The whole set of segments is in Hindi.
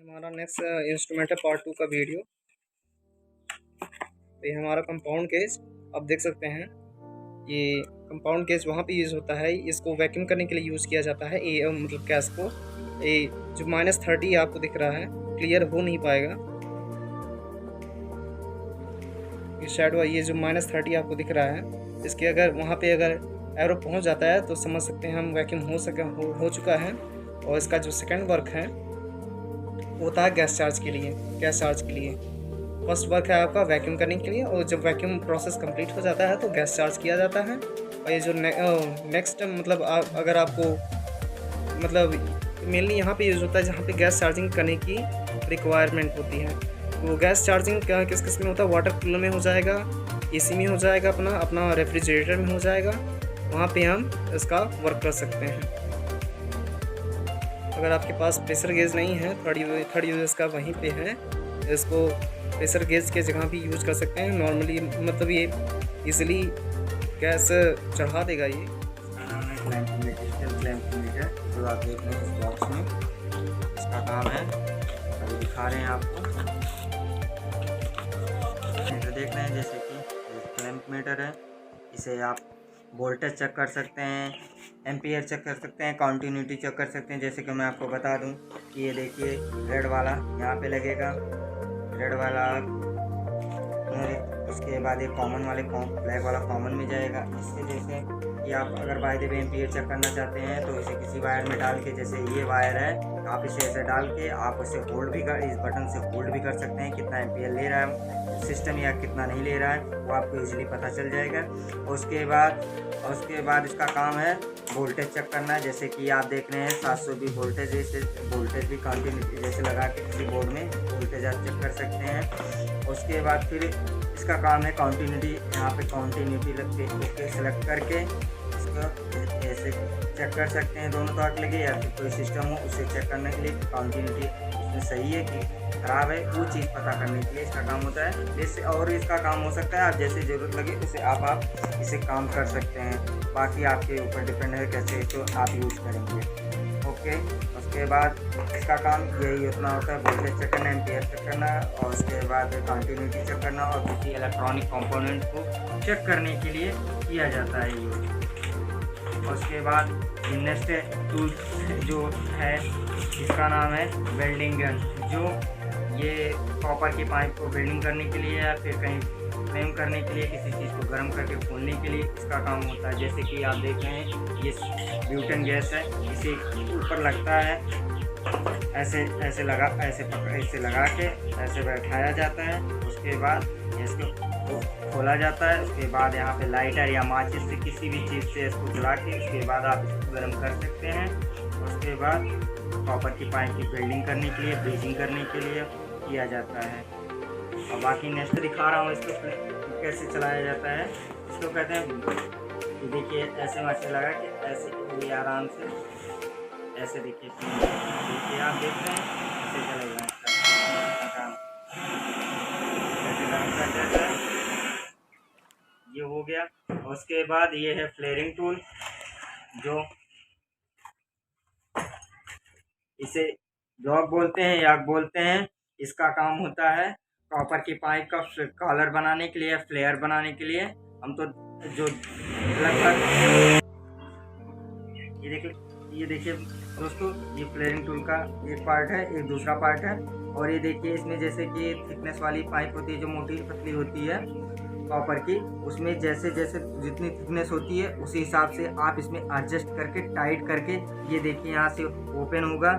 हमारा नेक्स्ट इंस्ट्रूमेंट है पार्ट 2 का वीडियो। तो ये हमारा कंपाउंड केस आप देख सकते हैं। ये कंपाउंड केस वहाँ पे यूज़ होता है, इसको वैक्यूम करने के लिए यूज़ किया जाता है। ये मतलब गैस को ये जो -30 आपको दिख रहा है क्लियर हो नहीं पाएगा। ये शैडो ये जो -30 आपको दिख रहा है, इसके अगर वहाँ पे अगर एरो पहुँच जाता है तो समझ सकते हैं हम वैक्यूम हो चुका है। और इसका जो सेकेंड वर्क है वो होता है गैस चार्ज के लिए। फर्स्ट वर्क है आपका वैक्यूम करने के लिए, और जब वैक्यूम प्रोसेस कंप्लीट हो जाता है तो गैस चार्ज किया जाता है। और ये जो नेक्स्ट मतलब अगर आपको मतलब मेनली यहाँ पे यूज़ होता है जहाँ पे गैस चार्जिंग करने की रिक्वायरमेंट होती है। तो गैस चार्जिंग किस किस में होता है, वाटर कूलर में हो जाएगा, एसी में हो जाएगा, अपना रेफ्रिजरेटर में हो जाएगा। वहाँ पे हम इसका वर्क कर सकते हैं। अगर आपके पास प्रेशर गेज नहीं है, थर्ड यूज इसका वहीं पे है, इसको प्रेशर गेज के जगह भी यूज कर सकते हैं। नॉर्मली मतलब ये इजीली गैस चढ़ा देगा। ये क्लैम्पोमीटर जो आप देख रहे हैं इस बॉक्स में, इसका काम है, अभी दिखा रहे हैं आपको। मीटर देख रहे हैं जैसे कि क्लैम्पोमीटर है, इसे आप वोल्टेज चेक कर सकते हैं, एम्पियर चेक कर सकते हैं, कंटिन्यूटी चेक कर सकते हैं। जैसे कि मैं आपको बता दूं कि ये देखिए रेड वाला यहाँ पे लगेगा, रेड वाला, उसके बाद ये कॉमन वाले ब्लैक वाला कॉमन में जाएगा। इससे जैसे कि आप अगर by the way ampere check करना चाहते हैं तो इसे किसी वायर में डाल के, जैसे ये वायर है, आप इसे ऐसे डाल के आप इसे होल्ड भी कर, इस बटन से होल्ड भी कर सकते हैं कितना एम्पियर ले रहा है सिस्टम या कितना नहीं ले रहा है, वो आपको इजीली पता चल जाएगा। उसके बाद इसका काम है वोल्टेज चेक करना। जैसे कि आप देख रहे हैं 720 वोल्टेज, इसे वोल्टेज भी कंटिन्यूटी जैसे लगा के किसी बोर्ड में वोल्टेज आप चेक कर सकते हैं। उसके बाद फिर इसका काम है कंटिन्यूटी, यहाँ पे कंटिन्यूटी लगते ओके सेलेक्ट करके इसको ऐसे चेक कर सकते हैं दोनों तार लगे, या फिर कोई सिस्टम हो उसे चेक करने के लिए कंटिन्यूटी उसमें सही है कि ख़राब है, वो चीज़ पता करने के लिए इसका काम होता है। जैसे और इसका काम हो सकता है, आप जैसे ज़रूरत लगे उसे आप इसे काम कर सकते हैं। बाकी आपके ऊपर डिपेंड है कैसे तो आप यूज़ करेंगे। ओके, उसके बाद इसका काम यही उतना होता है, वोल्टेज चेक करना, एम्पियर चेक करना, और उसके बाद कंटिन्यूटी चेक करना, और किसी इलेक्ट्रॉनिक कंपोनेंट को चेक करने के लिए किया जाता है ये। उसके बाद नेक्स्ट टूल जो है इसका नाम है वेल्डिंग गन, जो ये कॉपर की पाइप को वेल्डिंग करने के लिए या फिर कहीं फ्लेम करने के लिए, किसी चीज़ को गर्म करके खोलने के लिए इसका काम होता है। जैसे कि आप देख रहे हैं ये ब्यूटेन गैस है, इसे ऊपर लगता है, ऐसे लगा के ऐसे बैठाया जाता है। उसके बाद इसको खोला जाता है। उसके बाद यहाँ पे लाइटर या माचिस से किसी भी चीज़ से इसको जला के उसके बाद आप इसको गर्म कर सकते हैं। उसके बाद कॉपर की पाइप की वेल्डिंग करने के लिए, ब्रीजिंग करने के लिए किया जाता है। और बाकी नेक्स्ट दिखा रहा हूँ इसको कैसे चलाया जाता है। इसको कहते हैं, देखिए ऐसे माचिस लगा के ऐसे ये आराम से ऐसे देखिए आप देख रहे हैं ऐसे चलेगा काम, ऐसे गर्म कर देता है। ये हो गया। उसके बाद ये है फ्लेयरिंग टूल, जो इसे जॉग बोलते हैं, याक बोलते हैं। इसका काम होता है कॉपर की पाइप का कॉलर बनाने के लिए, फ्लेयर बनाने के लिए। हम तो जो लगभग ये देखिए दोस्तों, ये फ्लेयरिंग टूल का एक पार्ट है, एक दूसरा पार्ट है। और ये देखिए इसमें जैसे कि थिकनेस वाली पाइप होती है जो मोटी पतली होती है कॉपर की, उसमें जैसे जैसे जितनी थिकनेस होती है उसी हिसाब से आप इसमें एडजस्ट करके टाइट करके, ये देखिए यहाँ से ओपन होगा,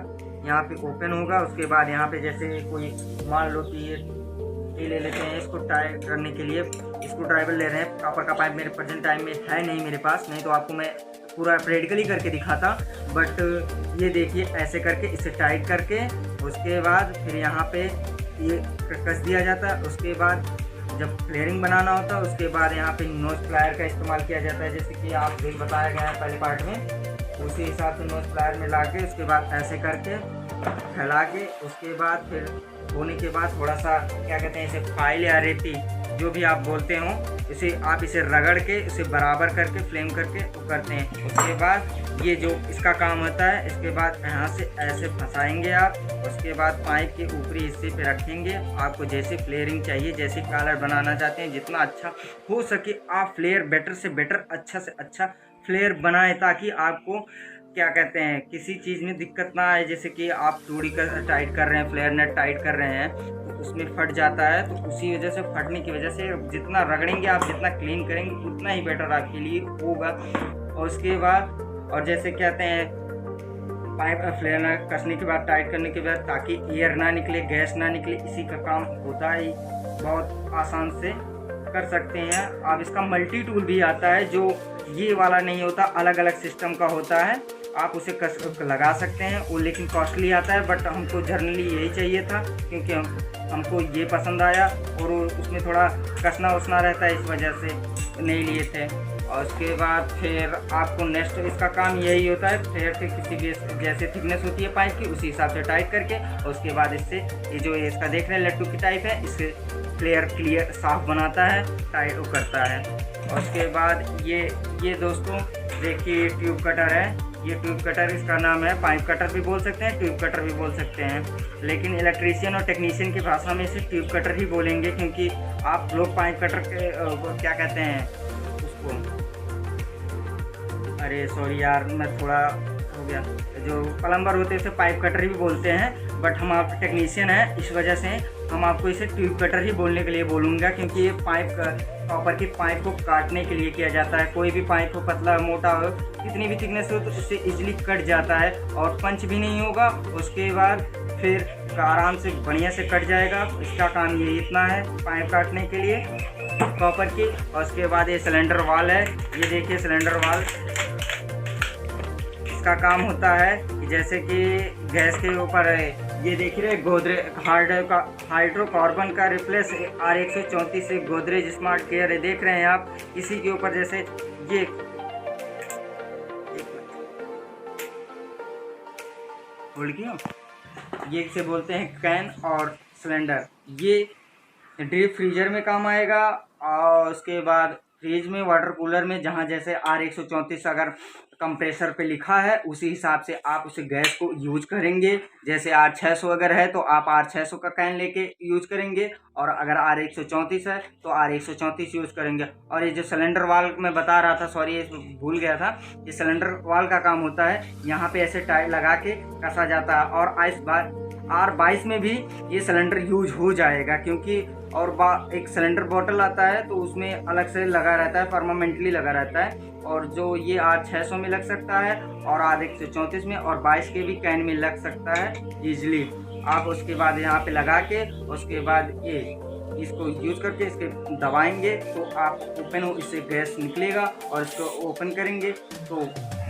यहाँ पे ओपन होगा। उसके बाद यहाँ पे जैसे कोई मान लो कि ये ले लेते हैं, इसको टाइट करने के लिए स्क्रू ड्राइवर ले रहे हैं। कॉपर का पाइप मेरे प्रेजेंट टाइम में है नहीं मेरे पास, नहीं तो आपको मैं पूरा प्रैक्टिकली करके दिखाता। बट ये देखिए ऐसे करके इसे टाइट करके उसके बाद फिर यहाँ पे ये कस दिया जाता है। उसके बाद जब फ्लेयरिंग बनाना होता है उसके बाद यहाँ पे नोज प्लायर का इस्तेमाल किया जाता है, जैसे कि आप देख बताया गया है पहले पार्ट में, उसी हिसाब से नोज प्लायर में ला के उसके बाद ऐसे करके फैला के उसके बाद फिर होने के बाद थोड़ा सा क्या कहते हैं इसे फाइल या रेती जो भी आप बोलते हो, इसे आप इसे रगड़ के इसे बराबर करके फ्लेम करके वो करते हैं। उसके बाद ये जो इसका काम होता है, इसके बाद यहाँ से ऐसे फंसाएंगे आप। उसके बाद पाइप के ऊपरी हिस्से पे रखेंगे। आपको जैसे फ्लेयरिंग चाहिए, जैसे कलर बनाना चाहते हैं, जितना अच्छा हो सके आप फ्लेयर बेटर से बेटर, अच्छा से अच्छा फ्लेयर बनाएं, ताकि आपको क्या कहते हैं किसी चीज़ में दिक्कत ना आए। जैसे कि आप चूड़ी का टाइट कर रहे हैं, फ्लेयर नेट टाइट कर रहे हैं, तो उसमें फट जाता है। तो उसी वजह से, फटने की वजह से जितना रगड़ेंगे आप, जितना क्लीन करेंगे, उतना ही बेटर आपके लिए होगा। और उसके बाद और जैसे कहते हैं पाइप फ्लेयर कसने के बाद, टाइट करने के बाद, ताकि एयर ना निकले, गैस ना निकले, इसी का काम होता है। बहुत आसान से कर सकते हैं आप। इसका मल्टी टूल भी आता है, जो ये वाला नहीं होता, अलग अलग सिस्टम का होता है। आप उसे लगा सकते हैं, वो लेकिन कॉस्टली आता है। बट हमको जनरली यही चाहिए था, क्योंकि हमको ये पसंद आया और उसमें थोड़ा कसना वसना रहता है, इस वजह से नहीं लिए थे। और उसके बाद फिर आपको नेक्स्ट इसका काम यही होता है, फ्लेयर के किसी भी जैसे थिकनेस होती है पाइप की, उसी हिसाब से टाइट करके, और उसके बाद इससे ये जो इसका देख रहे हैं लट्टू की टाइप है, इससे फ्लेयर क्लियर साफ बनाता है, टाइट वो करता है। और उसके बाद ये दोस्तों देखिए ट्यूब कटर है। ये ट्यूब कटर, इसका नाम है पाइप कटर भी बोल सकते हैं, ट्यूब कटर भी बोल सकते हैं, लेकिन इलेक्ट्रीशियन और टेक्नीशियन की भाषा में इसे ट्यूब कटर ही बोलेंगे, क्योंकि आप लोग पाइप कटर के क्या कहते हैं उसको, अरे सॉरी यार मैं थोड़ा हो गया, जो प्लम्बर होते हैं उसे पाइप कटर ही बोलते हैं। बट हम आप टेक्नीशियन हैं, इस वजह से हम आपको इसे ट्यूब कटर ही बोलने के लिए बोलूँगा, क्योंकि ये पाइप कॉपर की पाइप को काटने के लिए किया जाता है। कोई भी पाइप हो, पतला मोटा हो, कितनी भी थिकनेस हो, तो इससे इजीली कट जाता है और पंच भी नहीं होगा। उसके बाद फिर आराम से बढ़िया से कट जाएगा। इसका काम ये इतना है पाइप काटने के लिए कॉपर की। और उसके बाद ये सिलेंडर वाल है, ये देखिए सिलेंडर वाल, इसका काम होता है कि जैसे कि गैस के ऊपर ये देख रहे गोदरेज हाइड्रोकार्बन का रिप्लेस R134 से गोदरेज स्मार्ट केयर है, देख रहे हैं आप। इसी के ऊपर जैसे ये होल्ड किया, ये इसे बोलते हैं कैन और सिलेंडर। ये डीप फ्रीजर में काम आएगा। और उसके बाद फ्रिज में, वाटर कूलर में, जहाँ जैसे R134 अगर कंप्रेसर पे लिखा है, उसी हिसाब से आप उसे गैस को यूज करेंगे। जैसे R600 अगर है तो आप R600 का कैन लेके यूज करेंगे, और अगर R134 है तो R134 यूज करेंगे। और ये जो सिलेंडर वाल मैं बता रहा था, सॉरी भूल गया था, ये सिलेंडर वाल का काम होता है, यहाँ पे ऐसे टाइट लगा के कसा जाता है। और R22 में भी ये सिलेंडर यूज हो जाएगा, क्योंकि और एक सिलेंडर बॉटल आता है तो उसमें अलग से लगा रहता है, परमानेंटली लगा रहता है। और जो ये R600 में लग सकता है, और R134 में, और 22 के भी कैन में लग सकता है ईजिली। आप उसके बाद यहाँ पे लगा के, उसके बाद ये इसको यूज करके इसके दबाएंगे तो आप ओपन हो, इससे गैस निकलेगा, और इसको ओपन करेंगे तो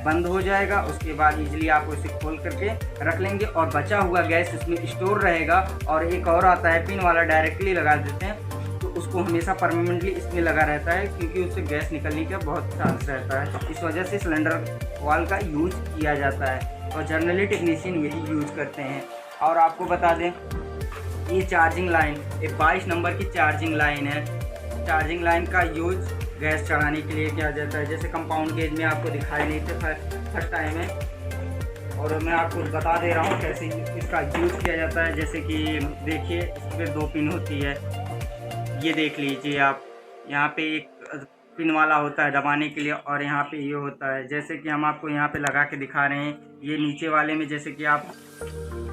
बंद हो जाएगा। उसके बाद इजीली आप इसे खोल करके रख लेंगे, और बचा हुआ गैस इसमें स्टोर रहेगा। और एक और आता है पिन वाला, डायरेक्टली लगा देते हैं, तो उसको हमेशा परमानेंटली इसमें लगा रहता है, क्योंकि उससे गैस निकलने का बहुत चांस रहता है। इस वजह से सिलेंडर वाल का यूज किया जाता है, और जनरली टेक्नीशियन यही यूज करते हैं। और आपको बता दें, ये चार्जिंग लाइन, एक 22 नंबर की चार्जिंग लाइन है। चार्जिंग लाइन का यूज गैस चढ़ाने के लिए किया जाता है। जैसे कंपाउंड गेज में आपको दिखाई नहीं थे फर्स्ट टाइम है, और मैं आपको बता दे रहा हूँ कैसे इसका यूज किया जाता है। जैसे कि देखिए, इसमें 2 पिन होती है, ये देख लीजिए आप। यहाँ पे एक पिन वाला होता है दबाने के लिए, और यहाँ पे ये होता है। जैसे कि हम आपको यहाँ पे लगा के दिखा रहे हैं, ये नीचे वाले में जैसे कि आप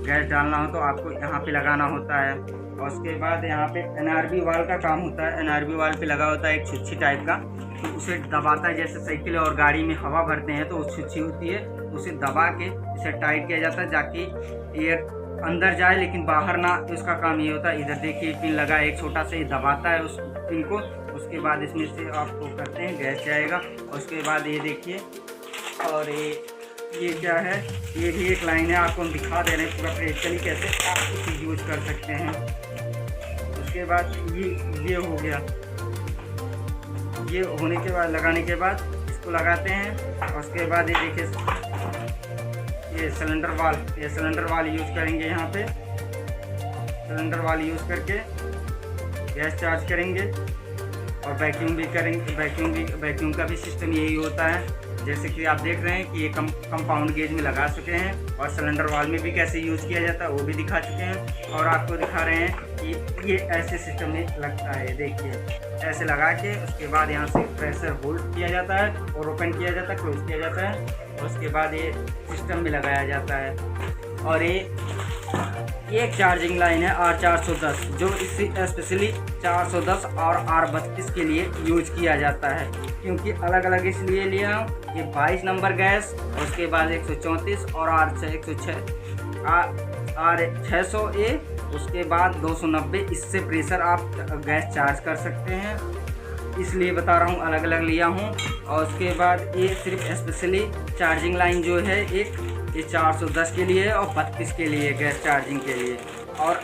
गैस डालना हो तो आपको यहाँ पे लगाना होता है। और उसके बाद यहाँ पे NRB वाल का काम होता है। NRB वाल पे लगा होता है एक छुच्छी टाइप का, तो उसे दबाता है। जैसे साइकिल और गाड़ी में हवा भरते हैं तो उस छुच्छी होती है, उसे दबा के इसे टाइट किया जाता है, ताकि एयर अंदर जाए लेकिन बाहर ना। उसका काम ये होता है। इधर देखिए पिन लगा है, एक छोटा सा, ये दबाता है उस पिन को। उसके बाद इसमें से आपको करते हैं, गैस जाएगा। और उसके बाद ये देखिए, और ये क्या है, ये भी एक लाइन है, आपको हम दिखा दे रहे हैं पूरा प्रैक्टिकली कैसे आप इसे यूज कर सकते हैं। उसके बाद ये हो गया। ये होने के बाद, लगाने के बाद इसको लगाते हैं। और उसके बाद ये देखिए, ये सिलेंडर वाल यूज करेंगे। यहाँ पे सिलेंडर वाल यूज करके गैस चार्ज करेंगे। और वैक्यूम भी करेंगे, वैक्यूम का भी सिस्टम यही होता है। जैसे कि आप देख रहे हैं कि ये कंपाउंड गेज में लगा चुके हैं, और सिलेंडर वाल में भी कैसे यूज़ किया जाता है वो भी दिखा चुके हैं, और आपको दिखा रहे हैं कि ये ऐसे सिस्टम में लगता है। देखिए ऐसे लगा के उसके बाद यहाँ से प्रेशर होल्ड किया जाता है और ओपन किया जाता है, क्लोज किया जाता है, और उसके बाद ये सिस्टम में लगाया जाता है। और ये एक चार्जिंग लाइन है R410, जो इसी स्पेशली 410 और R32 के लिए यूज किया जाता है, क्योंकि अलग अलग इसलिए लिया हूँ। ये 22 नंबर गैस, और उसके बाद 134 और R600A, उसके बाद 290। इससे प्रेशर आप गैस चार्ज कर सकते हैं, इसलिए बता रहा हूँ अलग अलग लिया हूँ। और उसके बाद ये सिर्फ स्पेशली चार्जिंग लाइन जो है एक, ये 410 के लिए और 32 के लिए गैस चार्जिंग के लिए। और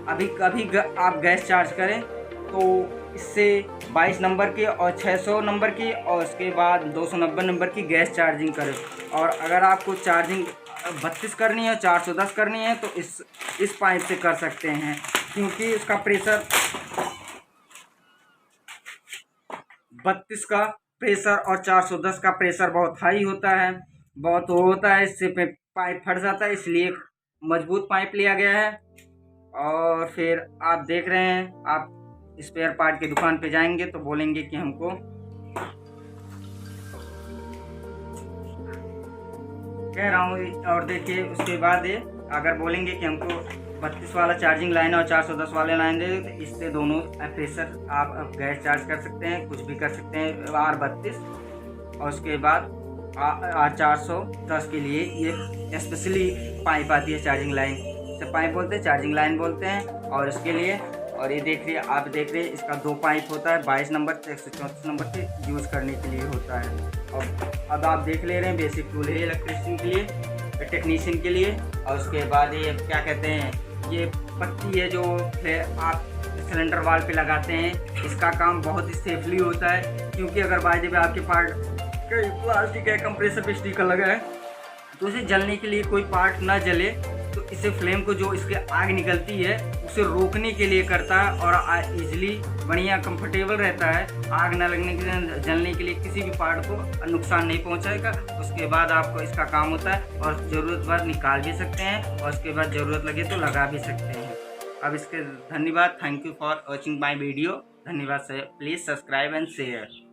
अभी कभी आप गैस चार्ज करें तो इससे 22 नंबर की और 600 नंबर की और उसके बाद 290 नंबर की गैस चार्जिंग करें। और अगर आपको चार्जिंग 32 करनी है, 410 करनी है, तो इस पाइप से कर सकते हैं, क्योंकि इसका प्रेशर 32 का प्रेशर और 410 का प्रेशर बहुत हाई होता है, बहुत होता है, इससे पाइप फट जाता है, इसलिए मजबूत पाइप लिया गया है। और फिर आप देख रहे हैं, आप स्पेयर पार्ट की दुकान पे जाएंगे तो बोलेंगे कि हमको कह रहा हूँ। और देखिए उसके बाद अगर बोलेंगे कि हमको 32 वाला चार्जिंग लाइन और 410 वाले लाइन दे, तो इससे दोनों प्रेशर आप गैस चार्ज कर सकते हैं, कुछ भी कर सकते हैं R32। और उसके बाद R410 के लिए ये स्पेशली पाइप आती है, चार्जिंग लाइन से पाइप बोलते हैं, चार्जिंग लाइन बोलते हैं। और इसके लिए, और ये देखिए आप देख रहे हैं, इसका 2 पाइप होता है, 22 नंबर से 134 नंबर से यूज़ करने के लिए होता है। और अब आप देख ले रहे हैं बेसिक टूल है इलेक्ट्रिशियन के लिए, टेक्नीशियन के लिए। और उसके बाद ये क्या कहते हैं, ये पट्टी है जो आप सिलेंडर वाल पे लगाते हैं, इसका काम बहुत ही सेफली होता है, क्योंकि अगर बाय द वे आपके पार्ट कई प्लास्टिक है, कंप्रेसर पे स्टिकर लगा है, तो उसे जलने के लिए कोई पार्ट ना जले, तो इसे फ्लेम को जो इसके आग निकलती है उसे रोकने के लिए करता है, और इजीली बढ़िया कंफर्टेबल रहता है, आग ना लगने के लिए, जलने के लिए, किसी भी पार्ट को नुकसान नहीं पहुंचाएगा। उसके बाद आपको इसका काम होता है, और ज़रूरत बाद निकाल भी सकते हैं, और उसके बाद ज़रूरत लगे तो लगा भी सकते हैं। अब इसके धन्यवाद, thank you for watching my video, धन्यवाद sir, please subscribe and share.